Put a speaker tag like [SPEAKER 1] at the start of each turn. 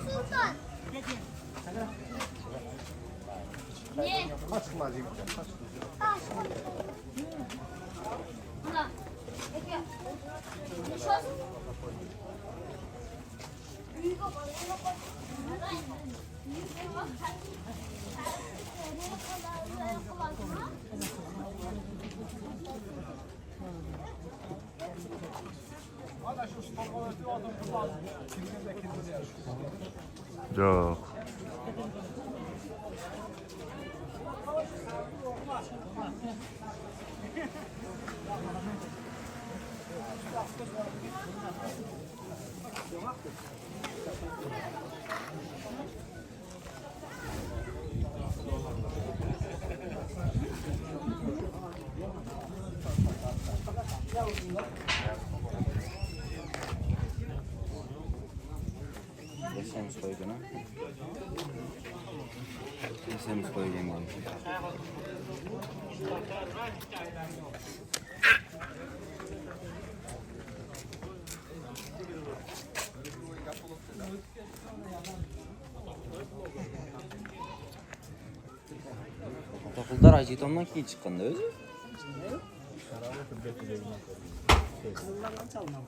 [SPEAKER 1] Sultan. Ne?
[SPEAKER 2] Kaçma diyeyim.
[SPEAKER 1] Ana. Peki. Ne şans? Büyük baba.
[SPEAKER 3] Yok.
[SPEAKER 4] Yaşamış koydun ha? Yaşamış koydun bunu. Okulda Rajitom'dan keyin chiqqanda o'zi?
[SPEAKER 5] Kızıllardan çalmam.